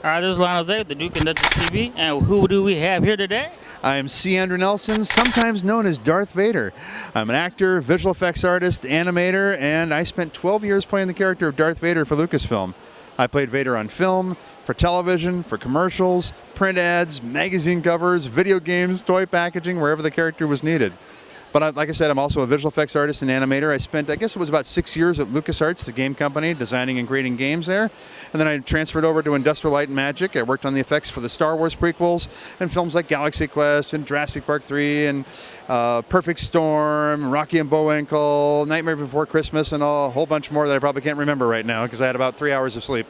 All right, this is Lionel Zay with the Duke and Duchess TV, and who do we have here today? I am C. Andrew Nelson, sometimes known as Darth Vader. I'm an actor, visual effects artist, animator, and I spent 12 years playing the character of Darth Vader for Lucasfilm. I played Vader on film, for television, for commercials, print ads, magazine covers, video games, toy packaging, wherever the character was needed. But like I said, I'm also a visual effects artist and animator. I spent, I guess it was about 6 years at LucasArts, the game company, designing and creating games there. And then I transferred over to Industrial Light and Magic. I worked on the effects for the Star Wars prequels and films like Galaxy Quest and Jurassic Park 3 and Perfect Storm, Rocky and Bullwinkle, Nightmare Before Christmas, and a whole bunch more that I probably can't remember right now because I had about 3 hours of sleep.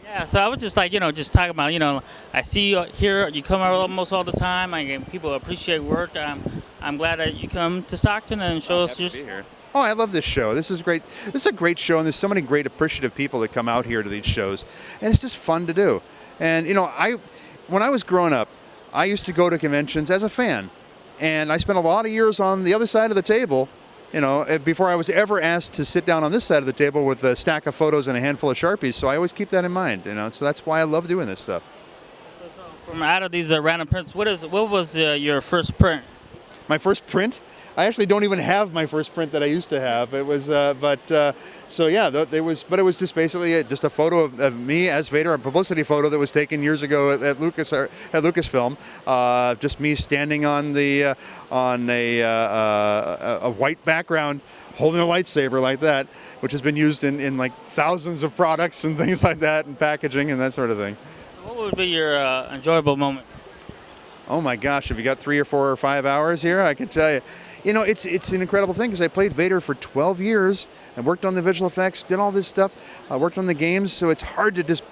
Yeah, so I was just like, just talking about, I see you here, you come out almost all the time. People appreciate work. I'm glad that you come to Stockton and show us your... Oh, I love this show. This is great. This is a great show, and there's so many great appreciative people that come out here to these shows, and it's just fun to do. And when I was growing up, I used to go to conventions as a fan, and I spent a lot of years on the other side of the table, before I was ever asked to sit down on this side of the table with a stack of photos and a handful of Sharpies. So I always keep that in mind. So that's why I love doing this stuff. So from out of these random prints, what was your first print? My first print? I actually don't even have my first print that I used to have. It was, but it was just basically just a photo of me as Vader, a publicity photo that was taken years ago at Lucasfilm. Just me standing on a white background, holding a lightsaber like that, which has been used in like thousands of products and things like that, and packaging and that sort of thing. What would be your enjoyable moment? Oh my gosh, have you got 3 or 4 or 5 hours here? I can tell you. It's an incredible thing because I played Vader for 12 years and worked on the visual effects, did all this stuff, worked on the games, so it's hard to just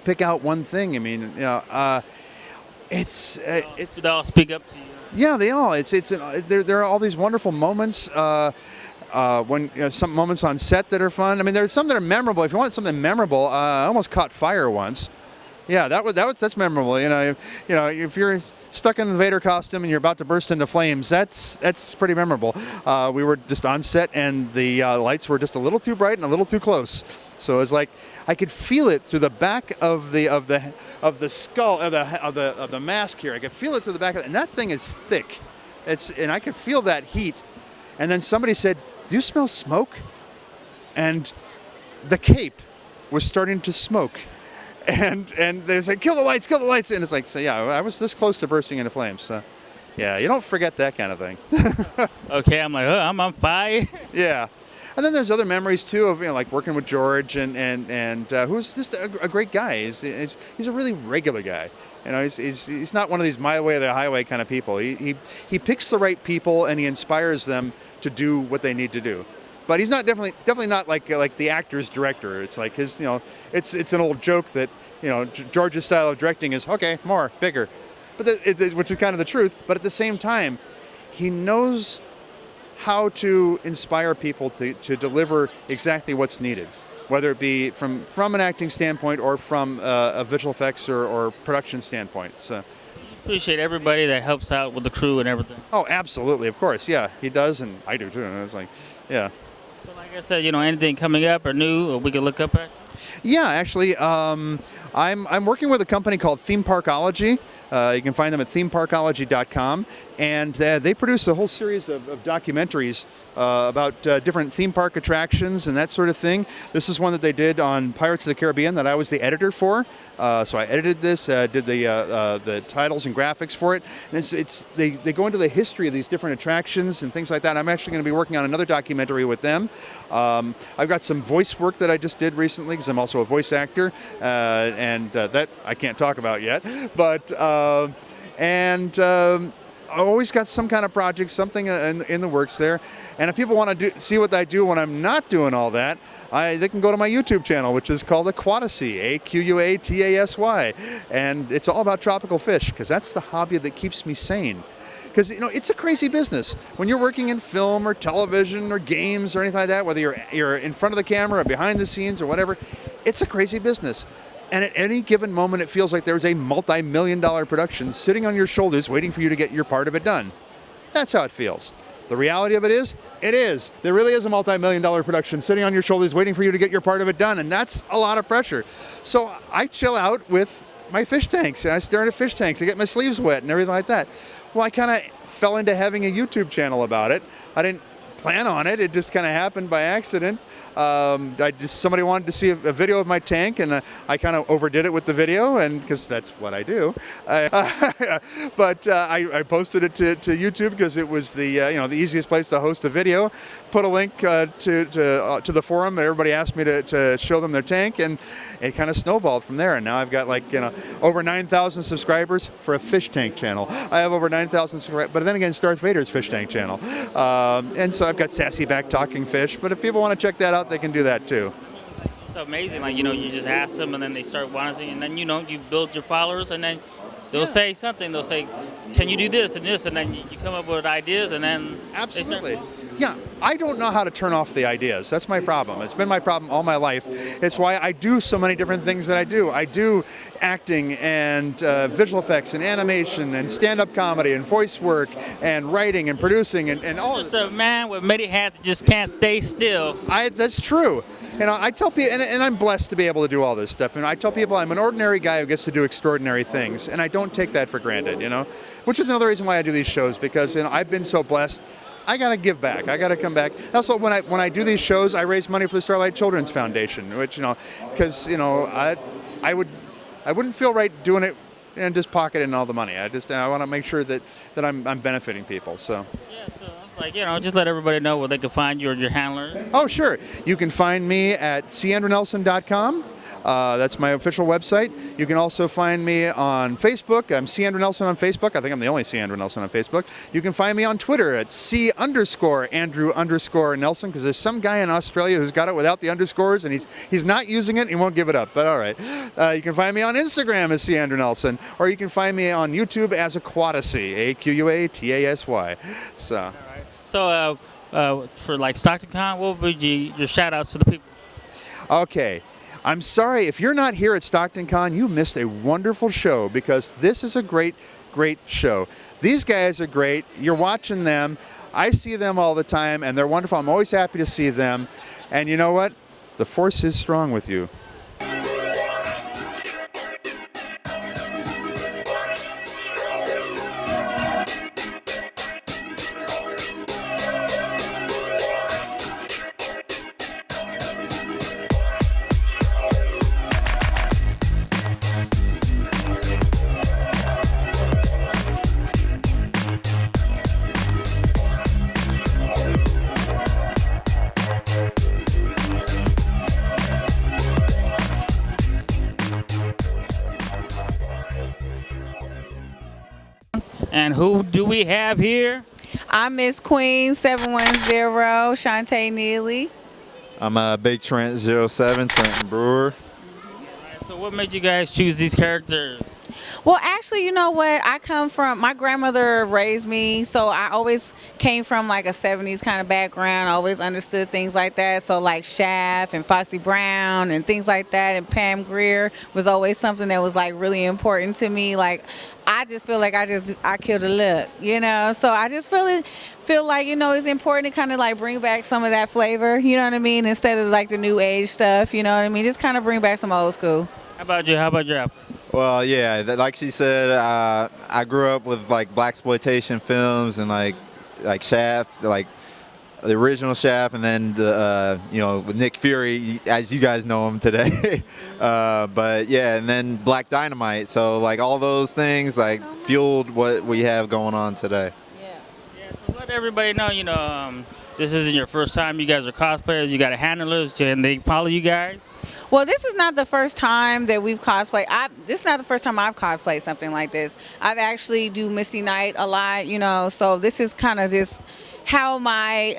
pick out one thing. I mean, Did they all speak up to you? Yeah, they all. There are all these wonderful moments. When some moments on set that are fun. I mean, there's some that are memorable. If you want something memorable, I almost caught fire once. Yeah, that's memorable. If you're stuck in the Vader costume and you're about to burst into flames, that's pretty memorable. We were just on set and the lights were just a little too bright and a little too close. So it was like I could feel it through the back of the skull of the mask here. I could feel it through the back, and that thing is thick. And I could feel that heat. And then somebody said, "Do you smell smoke?" And the cape was starting to smoke. And they say, kill the lights, and it's like, so yeah, I was this close to bursting into flames. So, yeah, you don't forget that kind of thing. Okay, I'm like, I'm on fire. Yeah, and then there's other memories too of like working with George and who's just a great guy. He's a really regular guy. He's not one of these my way or the highway kind of people. He picks the right people and he inspires them to do what they need to do. But he's not definitely not like the actor's director. It's like his, it's an old joke that, George's style of directing is, okay, more, bigger. But which is kind of the truth. But at the same time, he knows how to inspire people to deliver exactly what's needed, whether it be from an acting standpoint or from a visual effects or production standpoint. So. Appreciate everybody that helps out with the crew and everything. Oh, absolutely, of course, yeah, he does, and I do too. And it's like, yeah. So like I said, anything coming up or new or we can look up at? Yeah, actually, I'm working with a company called Theme Parkology. You can find them at themeparkology.com, and they produce a whole series of documentaries about different theme park attractions and that sort of thing. This is one that they did on Pirates of the Caribbean that I was the editor for. So I edited this, did the titles and graphics for it. And they go into the history of these different attractions and things like that. I'm actually going to be working on another documentary with them. I've got some voice work that I just did recently because I'm also a voice actor, and that I can't talk about yet. But I've always got some kind of project, something in the works there. And if people want to see what I do when I'm not doing all that, they can go to my YouTube channel, which is called Aquatasy, Aquatasy. And it's all about tropical fish, because that's the hobby that keeps me sane. Because, it's a crazy business. When you're working in film or television or games or anything like that, whether you're in front of the camera or behind the scenes or whatever, it's a crazy business. And at any given moment, it feels like there's a multi-million-dollar production sitting on your shoulders waiting for you to get your part of it done. That's how it feels. The reality of it is, There really is a multi-million-dollar production sitting on your shoulders waiting for you to get your part of it done, and that's a lot of pressure. So I chill out with my fish tanks, and I stare at fish tanks. I get my sleeves wet and everything like that. Well, I kind of fell into having a YouTube channel about it. I didn't plan on it. It just kind of happened by accident. Somebody wanted to see a video of my tank, and I kind of overdid it with the video, and because that's what I do. But I posted it to YouTube because it was the easiest place to host a video. Put a link to the forum, and everybody asked me to show them their tank, and it kind of snowballed from there. And now I've got over 9,000 subscribers for a fish tank channel. I have over 9,000 subscribers, but then again, it's Darth Vader's fish tank channel, and so I've got Sassy Back Talking Fish. But if people want to check that out, they can do that too. It's amazing. You just ask them, and then they start wanting, and then you build your followers, and then they'll say something. They'll say, "Can you do this and this?" And then you come up with ideas, and then absolutely. Yeah, I don't know how to turn off the ideas. That's my problem. It's been my problem all my life. It's why I do so many different things that I do. I do acting and visual effects and animation and stand-up comedy and voice work and writing and producing and all. Just a man with many hats that just can't stay still. That's true. I tell people, and I'm blessed to be able to do all this stuff. And I tell people I'm an ordinary guy who gets to do extraordinary things, and I don't take that for granted. Which is another reason why I do these shows, because I've been so blessed. I gotta give back. I gotta come back. Also, when I do these shows, I raise money for the Starlight Children's Foundation, which because I wouldn't feel right doing it and just pocketing all the money. I want to make sure that I'm benefiting people. So. Yeah, so just let everybody know where they can find you or your handler. Oh, sure. You can find me at candrewNelson.com. That's my official website. You can also find me on Facebook. I'm C. Andrew Nelson on Facebook. I think I'm the only C. Andrew Nelson on Facebook. You can find me on Twitter at C_Andrew_Nelson, because there's some guy in Australia who's got it without the underscores, and he's not using it, and he won't give it up, but all right. You can find me on Instagram as C. Andrew Nelson, or you can find me on YouTube as Aquatasy, AQUATASY. So. All right. So for StocktonCon, what would be your shout-outs to the people? Okay. I'm sorry, if you're not here at StocktonCon, you missed a wonderful show, because this is a great, great show. These guys are great. You're watching them. I see them all the time, and they're wonderful. I'm always happy to see them. And you know what? The force is strong with you. And who do we have here? I'm Miss Queen 710, Shaunte Neely. I'm Big Trent 07, Trenton Brewer. So what made you guys choose these characters? Well, actually, you know what? My grandmother raised me, so I always came from a 70s kind of background. I always understood things like that. So Shaft and Foxy Brown and things like that, and Pam Grier was always something that was really important to me. I just feel like I killed a look, So I just feel like, it's important to kind of bring back some of that flavor, you know what I mean? Instead of the new age stuff, you know what I mean? Just kind of bring back some old school. How about you? How about your apple? Well, yeah, like she said, I grew up with blaxploitation films and like Shaft, the original Shaft, and then with Nick Fury, as you guys know him today. But yeah, and then Black Dynamite. So all those things fueled what we have going on today. Yeah. So let everybody know, this isn't your first time. You guys are cosplayers. You got handlers, and they follow you guys. Well, this is not the first time that we've cosplayed. This is not the first time I've cosplayed something like this. I've actually do Misty Knight a lot, so this is kind of just how my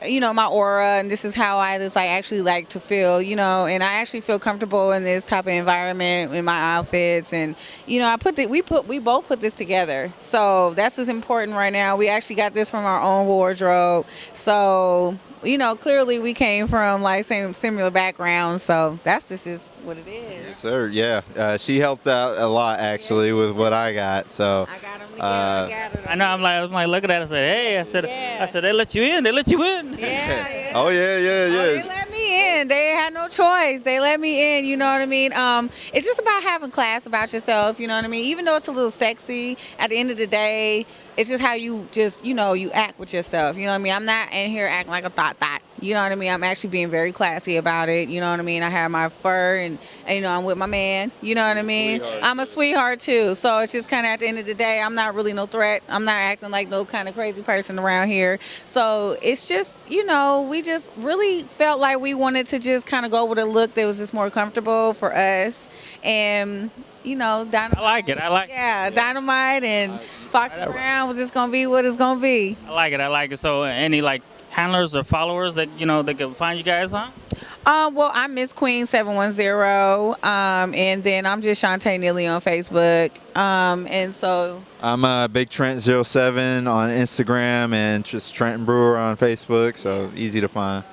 aura, and this is how I just actually like to feel, and I actually feel comfortable in this type of environment in my outfits, and we both put this together, so that's what's important right now. We actually got this from our own wardrobe, so clearly we came from similar backgrounds, so that's just what it is. Yes, sir. Yeah, she helped out a lot actually with what I got. So I got them I know. I'm like looking at it. I said, hey, I said, they let you in. They let you in. Yeah. Oh yeah. They let me in. They had no choice. They let me in. You know what I mean? It's just about having class about yourself. You know what I mean? Even though it's a little sexy, at the end of the day, it's just how you just, you act with yourself. You know what I mean? I'm not in here acting like a thought. You know what I mean? I'm actually being very classy about it. You know what I mean? I have my fur and I'm with my man. You know what I mean? I'm a sweetheart too. So it's just kind of at the end of the day, I'm not really no threat. I'm not acting like no kind of crazy person around here. So it's just, we just really felt like we wanted to just kind of go with a look that was just more comfortable for us. And, Dynamite. I like it. Yeah, Dynamite and Foxy Brown was just going to be what it's going to be. I like it. So any handlers or followers that, they can find you guys on? Well, I'm Miss Queen 710, and then I'm just Shaunte Neely on Facebook, and so I'm Big Trent 07 on Instagram and just Trenton Brewer on Facebook, so easy to find.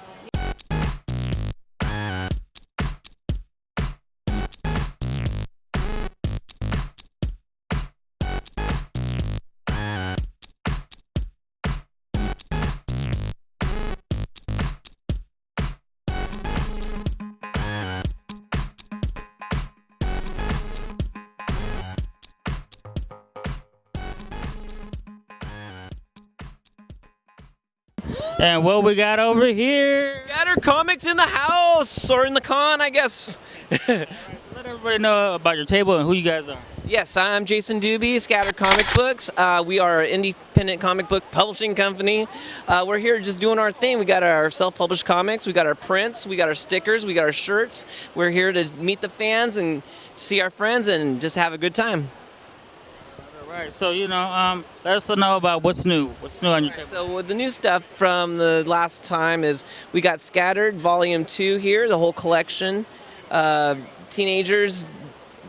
And what we got over here? Got our comics in the house, or in the con, I guess. Let everybody know about your table and who you guys are. Yes, I'm Jason Dube, Scattered Comic Books. We are an independent comic book publishing company. We're here just doing our thing. We got our self-published comics, we got our prints, we got our stickers, we got our shirts. We're here to meet the fans and see our friends and just have a good time. All right, so let us know about what's new. What's new on your table? So the new stuff from the last time is we got Scattered Volume 2 here, the whole collection. Teenagers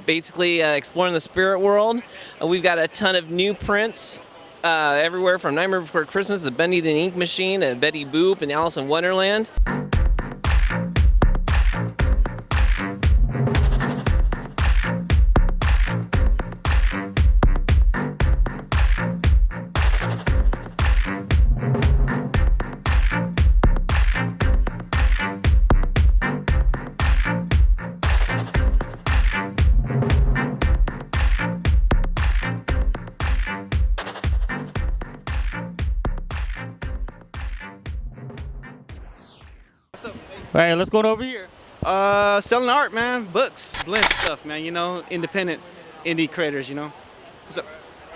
basically exploring the spirit world. We've got a ton of new prints everywhere from Nightmare Before Christmas to Bendy the Ink Machine to Betty Boop and Alice in Wonderland. All right, let's go over here. Selling art, man. Books, blend stuff, man. Independent indie creators, What's up?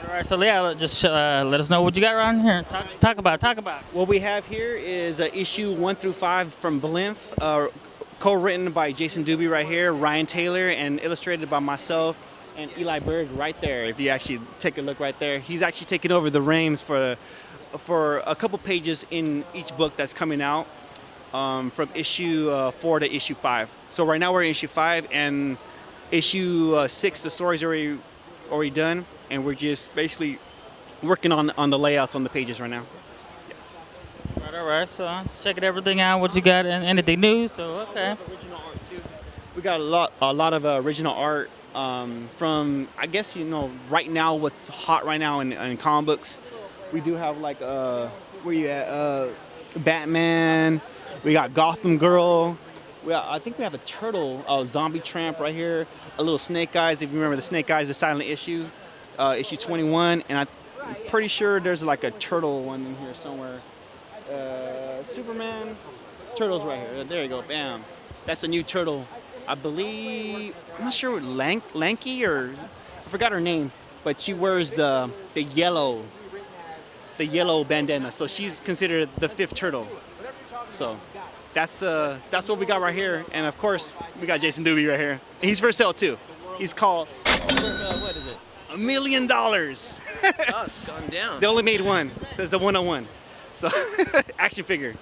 All right, so yeah, just let us know what you got around here. Talk about it. What we have here is issue 1 through 5 from Blyth, co-written by Jason Dube right here, Ryan Taylor, and illustrated by myself and ELI Beaird right there. If you actually take a look right there, he's actually taking over the reins for a couple pages in each book that's coming out. From issue 4 to issue 5. So right now we're in issue 5, and issue 6, the story's already done, and we're just basically working on the layouts on the pages right now. Yeah. All right. So checking everything out. What you got? And anything new? So okay. Original art too. We got a lot of original art from, I guess right now what's hot right now in comic books. We do have where you at? Batman. We got Gotham Girl. I think we have a turtle, zombie tramp right here. A little Snake Eyes. If you remember the Snake Eyes, the silent issue, issue 21. And I'm pretty sure there's a turtle one in here somewhere. Superman. Turtle's right here. There you go. Bam. That's a new turtle. I believe, I'm not sure, Lanky or I forgot her name, but she wears the yellow bandana. So she's considered the 5th turtle. So that's what we got right here, and of course we got Jason Dube right here. And he's for sale too. He's called what is it? $1 million. Oh, it's gone down. They only made one. It says the 101. So action figure.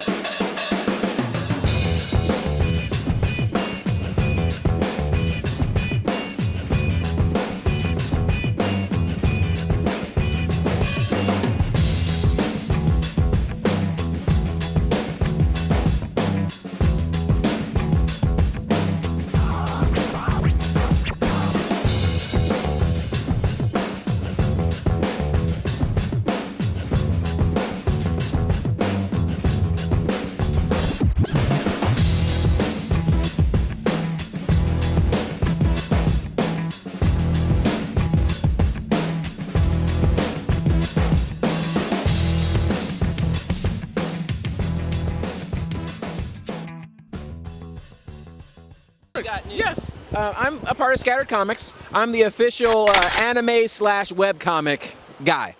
I'm a part of Scattered Comics. I'm the official anime/webcomic guy.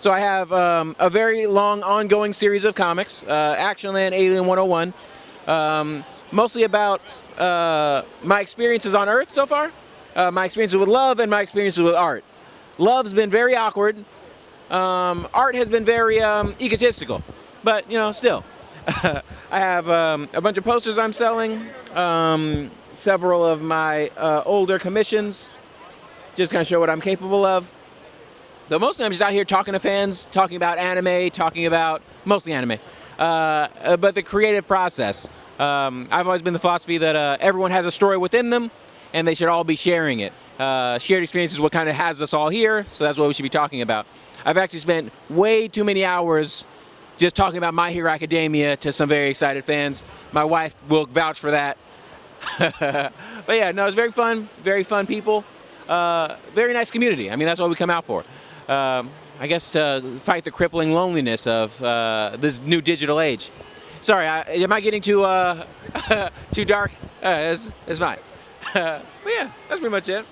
So I have a very long ongoing series of comics, Actionland, Alien 101, mostly about my experiences on Earth so far, my experiences with love and my experiences with art. Love's been very awkward. Art has been very egotistical, but still. I have a bunch of posters I'm selling, several of my older commissions, just kind of show what I'm capable of. So mostly I'm just out here talking to fans, talking about anime, talking about mostly anime, but the creative process. I've always been the philosophy that everyone has a story within them, and they should all be sharing it. Shared experience is what kind of has us all here, so that's what we should be talking about. I've actually spent way too many hours just talking about My Hero Academia to some very excited fans. My wife will vouch for that. But yeah, no, it's very fun people. Very nice community. I mean, that's what we come out for. I guess to fight the crippling loneliness of this new digital age. Sorry, am I getting too too dark? It's fine. But yeah, that's pretty much it.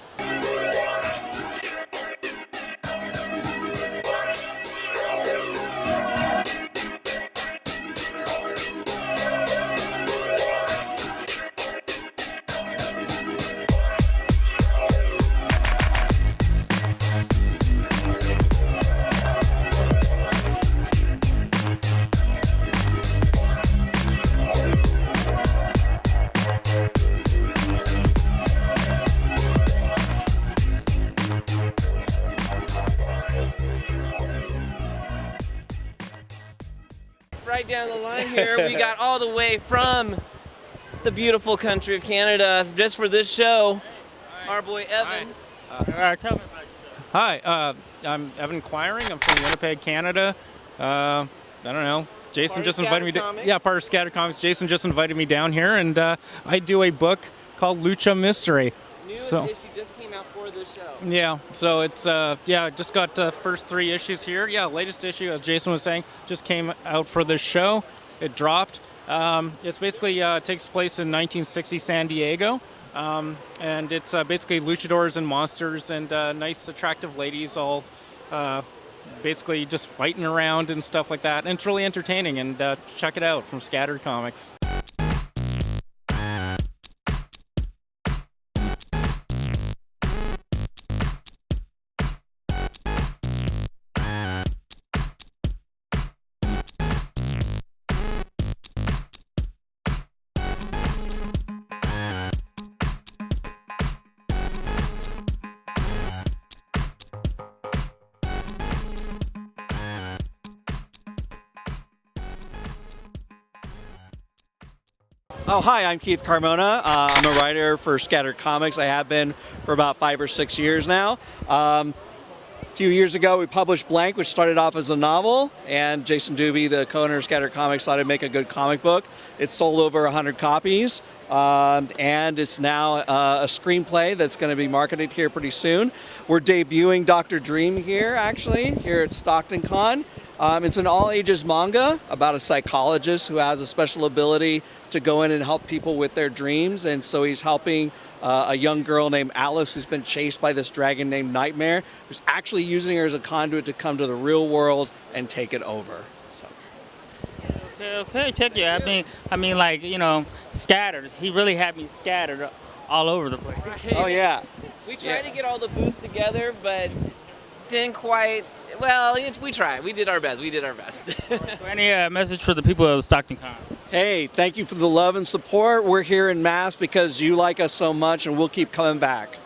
Right down the line here, we got all the way from the beautiful country of Canada just for this show. Our boy Evan. Tell me about yourself. Hi, I'm Evan Quiring. I'm from Winnipeg, Canada. I don't know. Jason Part of just invited me Scattered to. Comics? Yeah, part of Scattered Comics. Jason just invited me down here, and I do a book called Lucha Mystery. Newest So- issue just came out for this show. Yeah, so it's just got first 3 issues here. Yeah, latest issue, as Jason was saying, just came out for this show. It dropped. It's basically takes place in 1960 San Diego, and it's basically luchadors and monsters and nice, attractive ladies all basically just fighting around and stuff like that. And it's really entertaining. And check it out from Scattered Comics. Oh, hi, I'm Keith Carmona. I'm a writer for Scattered Comics. I have been for about 5 or 6 years now. A few years ago, we published Blank, which started off as a novel, and Jason Dube, the co-owner of Scattered Comics, thought it'd make a good comic book. It's sold over 100 copies, and it's now a screenplay that's going to be marketed here pretty soon. We're debuting Dr. Dream here, actually, here at StocktonCon. It's an all-ages manga about a psychologist who has a special ability to go in and help people with their dreams, and so he's helping a young girl named Alice who's been chased by this dragon named Nightmare, who's actually using her as a conduit to come to the real world and take it over. So. Okay, check you. I mean, like, scattered. He really had me scattered all over the place. Oh yeah. We tried to get all the booths together, but didn't quite. Well, we tried. We did our best. Any message for the people of StocktonCon? Hey, thank you for the love and support. We're here in mass because you like us so much, and we'll keep coming back.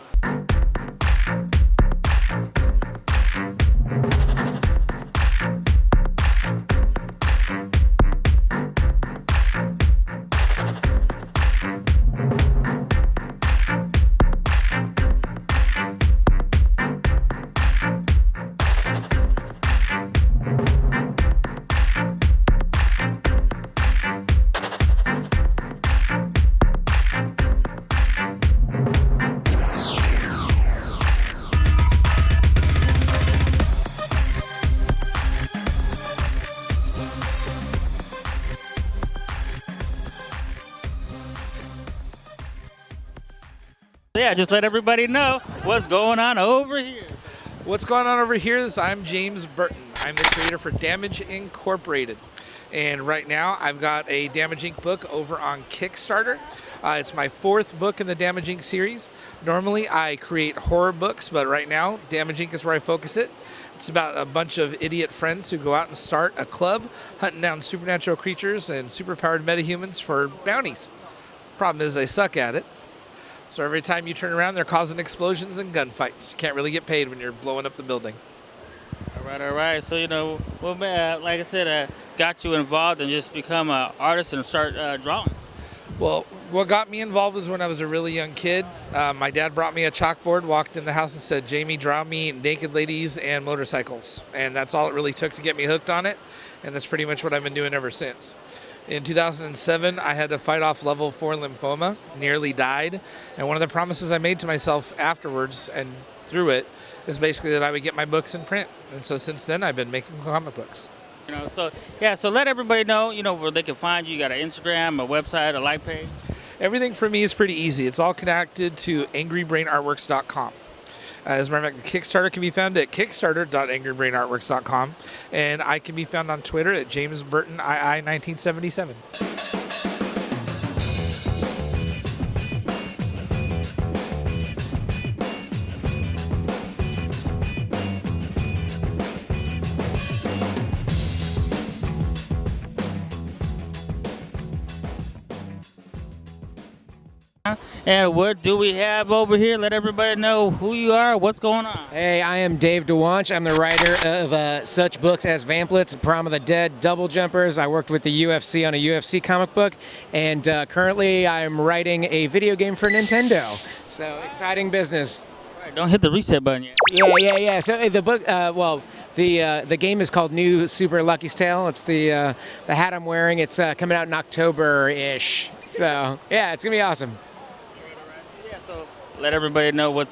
yeah, just let everybody know what's going on over here. What's going on over here is I'm James Burton. I'm the creator for Damage Incorporated. And right now I've got a Damage Inc. book over on Kickstarter. It's my 4th book in the Damage Inc. series. Normally I create horror books, but right now Damage Inc. is where I focus it. It's about a bunch of idiot friends who go out and start a club hunting down supernatural creatures and superpowered metahumans for bounties. Problem is they suck at it. So every time you turn around, they're causing explosions and gunfights. You can't really get paid when you're blowing up the building. All right. So, well, like I said, got you involved and just become an artist and start drawing? Well, what got me involved was when I was a really young kid. My dad brought me a chalkboard, walked in the house and said, Jamie, draw me naked ladies and motorcycles. And that's all it really took to get me hooked on it. And that's pretty much what I've been doing ever since. In 2007, I had to fight off level 4 lymphoma, nearly died. And one of the promises I made to myself afterwards and through it is basically that I would get my books in print. And so since then, I've been making comic books. So let everybody know, where they can find you. You got an Instagram, a website, a like page? Everything for me is pretty easy. It's all connected to angrybrainartworks.com. As a matter of fact, the Kickstarter can be found at kickstarter.angrybrainartworks.com, and I can be found on Twitter at JamesBurtonII1977. And what do we have over here? Let everybody know who you are, what's going on. Hey, I am Dave Dwonch. I'm the writer of such books as Vamplets, Prom of the Dead, Double Jumpers. I worked with the UFC on a UFC comic book, and currently I'm writing a video game for Nintendo. So exciting business. All right, don't hit the reset button yet. Yeah. So the book, the game is called New Super Lucky's Tale. It's the hat I'm wearing. It's coming out in October-ish. So yeah, it's gonna be awesome. Let everybody know what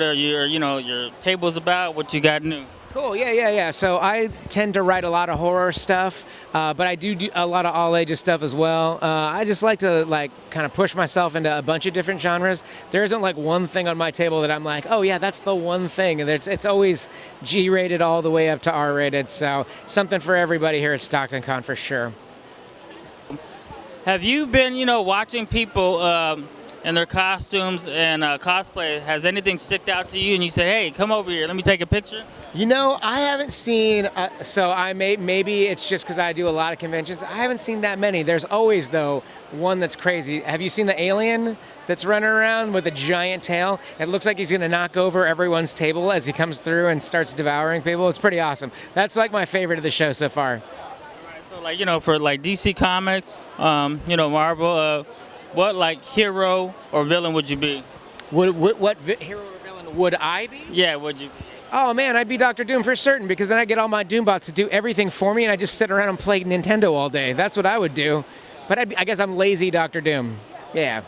are your tables about, what you got new. Cool, yeah. So I tend to write a lot of horror stuff, but I do a lot of all ages stuff as well. I just like to kind of push myself into a bunch of different genres. There isn't one thing on my table that I'm like, oh yeah, that's the one thing. And it's always G-rated all the way up to R-rated. So something for everybody here at StocktonCon for sure. Have you been, watching people in their costumes and cosplay? Has anything sticked out to you and you say, hey, come over here, let me take a picture? I haven't seen, maybe it's just because I do a lot of conventions. I haven't seen that many. There's always, though, one that's crazy. Have you seen the alien that's running around with a giant tail? It looks like he's going to knock over everyone's table as he comes through and starts devouring people. It's pretty awesome. That's my favorite of the show so far. All right, so for DC Comics, Marvel, what hero or villain would you be? What hero or villain would I be? Yeah, would you be? Oh man, I'd be Dr. Doom for certain, because then I get all my Doombots to do everything for me and I just sit around and play Nintendo all day. That's what I would do. But I guess I'm lazy Dr. Doom. Yeah.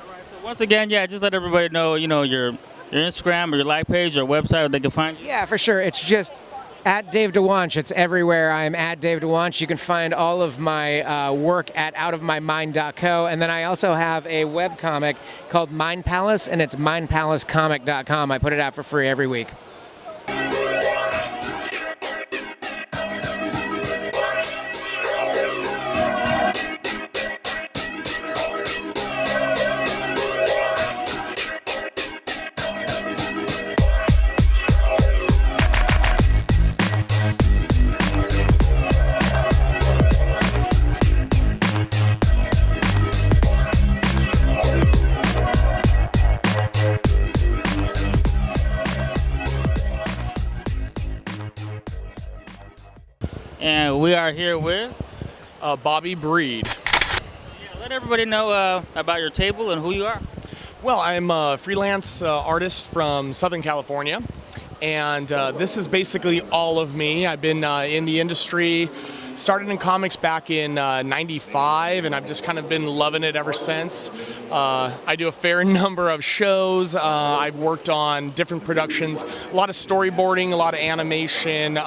All right, so once again, just let everybody know, your Instagram or your like page or website where they can find you. Yeah, for sure. It's just at Dave Dwonch. It's everywhere. I'm at Dave Dwonch. You can find all of my work at outofmymind.co. And then I also have a webcomic called Mind Palace, and it's mindpalacecomic.com. I put it out for free every week. And we are here with Bobby Breed. Yeah, let everybody know about your table and who you are. Well, I'm a freelance artist from Southern California, and this is basically all of me. I've been in the industry, started in comics back in '95, and I've just kind of been loving it ever since. I do a fair number of shows. I've worked on different productions, a lot of storyboarding, a lot of animation,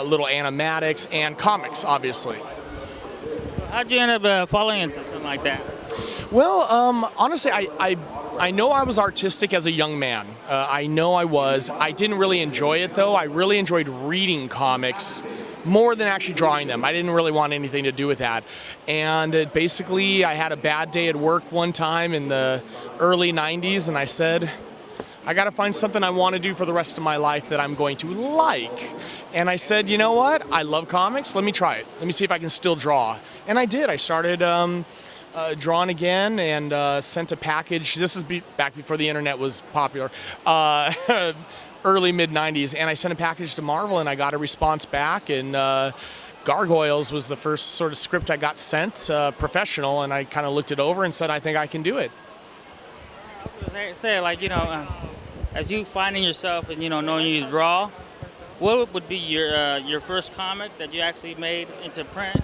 little animatics, and comics, obviously. How'd you end up following into something like that? Well, honestly, I I know I was artistic as a young man. I know I was. I didn't really enjoy it though. I really enjoyed reading comics more than actually drawing them. I didn't really want anything to do with that. And basically, I had a bad day at work one time in the early 90s, and I said, I gotta find something I want to do for the rest of my life that I'm going to like. And I said, you know what? I love comics. Let me try it. Let me see if I can still draw. And I did. I started drawing again and sent a package. This is back before the internet was popular. Early mid-90s. And I sent a package to Marvel and I got a response back. And Gargoyles was the first sort of script I got sent, professional. And I kind of looked it over and said, I think I can do it. Say, like, you know, as you finding yourself and, you know, knowing you draw, what would be your first comic that you actually made into print?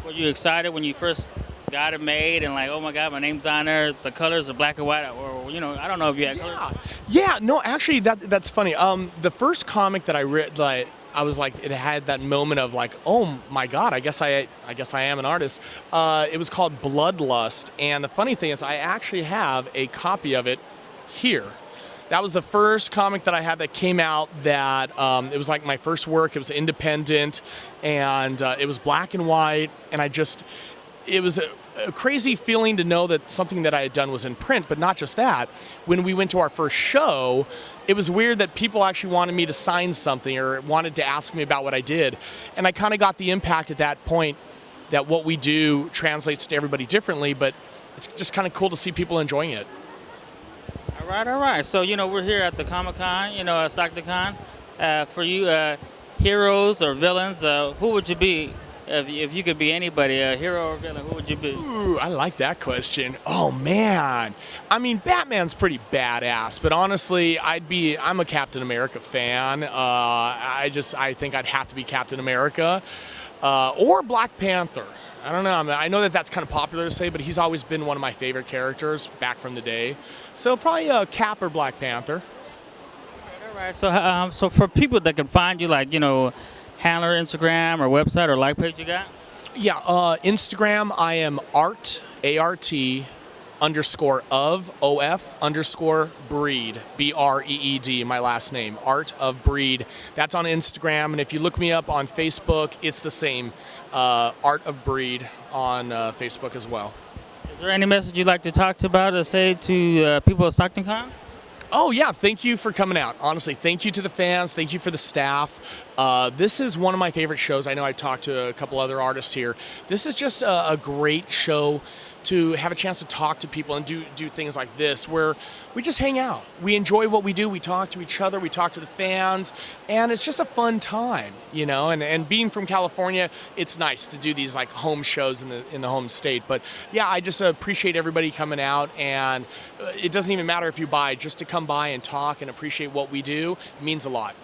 Were you excited when you first got it made and like, oh my God, my name's on there, the colors are black and white, or, you know, I don't know if you had colors. Yeah, no, actually, that's funny. The first comic that I read, like, I was like, it had that moment of like, oh my God, I guess I am an artist. It was called Bloodlust, and the funny thing is, I actually have a copy of it here. That was the first comic that I had that came out that, it was like my first work. It was independent, and it was black and white, and it was a crazy feeling to know that something that I had done was in print, but not just that. When we went to our first show, it was weird that people actually wanted me to sign something or wanted to ask me about what I did. And I kind of got the impact at that point that what we do translates to everybody differently, but it's just kind of cool to see people enjoying it. All right. So, you know, we're here at the Comic-Con, you know, at StocktonCon. For you, heroes or villains, who would you be if you could be anybody, a hero or villain? Who would you be? Ooh, I like that question. Oh man, I mean, Batman's pretty badass, but honestly, I'm a Captain America fan. I think I'd have to be Captain America or Black Panther. I don't know. I know that that's kind of popular to say, but he's always been one of my favorite characters back from the day. So probably Cap or Black Panther. All right. So for people that can find you, like, you know, handler, Instagram, or website, or like page you got? Yeah, Instagram, I am art, A-R-T, _of breed, B-R-E-E-D, my last name, Art of Breed. That's on Instagram, and if you look me up on Facebook, it's the same, Art of Breed on Facebook as well. Is there any message you'd like to talk about or say to people at StocktonCon? Oh yeah, thank you for coming out. Honestly, thank you to the fans, thank you for the staff. This is one of my favorite shows. I know I talked to a couple other artists here. This is just a great show to have a chance to talk to people and do things like this where we just hang out. We enjoy what we do. We talk to each other. We talk to the fans. And it's just a fun time, you know. And being from California, it's nice to do these like home shows in the home state. But yeah, I just appreciate everybody coming out. And it doesn't even matter if you buy. Just to come by and talk and appreciate what we do means a lot.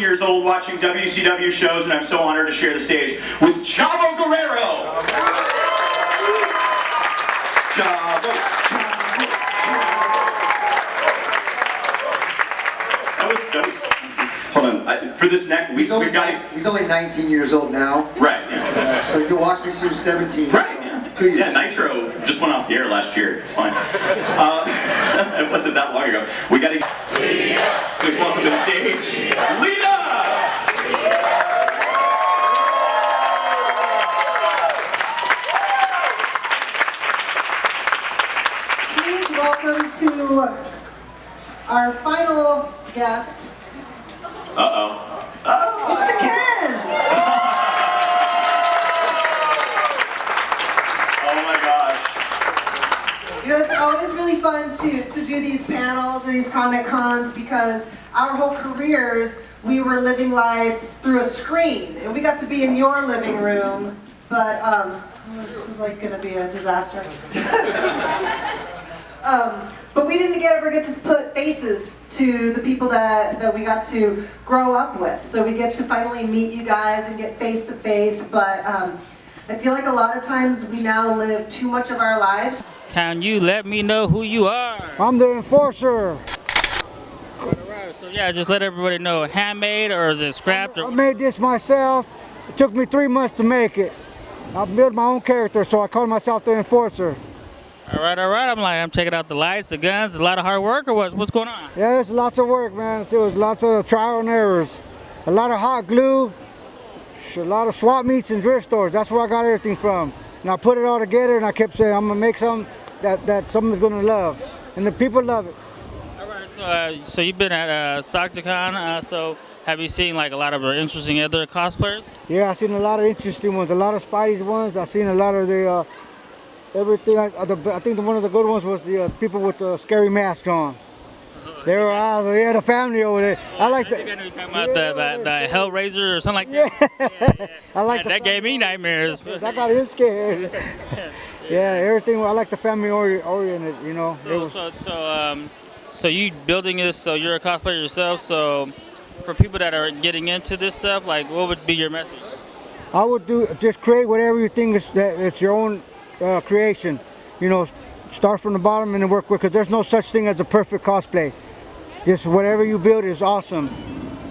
Years old watching WCW shows, and I'm so honored to share the stage with Chavo Guerrero. Chavo. That was hold on. For this next, we've got him. He's only 19 years old now. Right. Yeah. So you watched me since he was 17. Right. Yeah. Yeah, Nitro just went off the air last year. It's fine. It wasn't that long ago. We got to please welcome to the stage, Lita! Please welcome to our final guest. Uh-oh. It's the Kens! Oh my gosh. You know, it's always really fun to do these panels and these Comic Cons because our whole careers, we were living life through a screen. And we got to be in your living room, but this was like gonna be a disaster. But we didn't ever get to put faces to the people that we got to grow up with. So we get to finally meet you guys and get face to face, but I feel like a lot of times we now live too much of our lives. Can you let me know who you are? I'm the enforcer. Alright, so yeah, just let everybody know. Handmade or is it scrapped? I made this myself. It took me 3 months to make it. I built my own character, so I called myself the enforcer. All right. I'm checking out the lights, the guns. A lot of hard work, or what's going on? Yeah, it's lots of work, man. It was lots of trial and errors. A lot of hot glue, a lot of swap meets and thrift stores. That's where I got everything from. And I put it all together, and I kept saying, I'm gonna make something that someone's gonna love, and the people love it. All right. So you've been at StocktonCon. So have you seen like a lot of interesting other cosplayers? Yeah, I've seen a lot of interesting ones. A lot of Spidey's ones. I've seen a lot of the. Everything. I think one of the good ones was the people with the scary mask on. They were awesome. Yeah, the family over there. I like that. I know you're talking about the Hellraiser or something like that. Yeah. I like that gave me nightmares. That got him scared. Yeah, everything. I like the family oriented. You know. So you building this? So you're a cosplayer yourself. So for people that are getting into this stuff, like what would be your message? I would just create whatever you think is that it's your own. Creation, you know, start from the bottom and then work with, because there's no such thing as a perfect cosplay. Just whatever you build is awesome.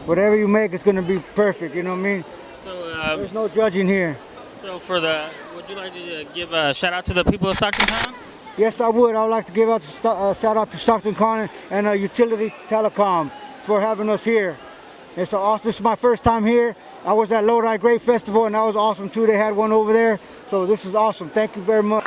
Whatever you make is going to be perfect, you know what I mean? So there's no judging here. So would you like to give a shout out to the people of StocktonCon? Yes, I would. I would like to give out a shout out to StocktonCon and Utility Telecom for having us here. It's awesome. This is my first time here. I was at Lodi Great Festival and that was awesome too. They had one over there. So this is awesome. Thank you very much.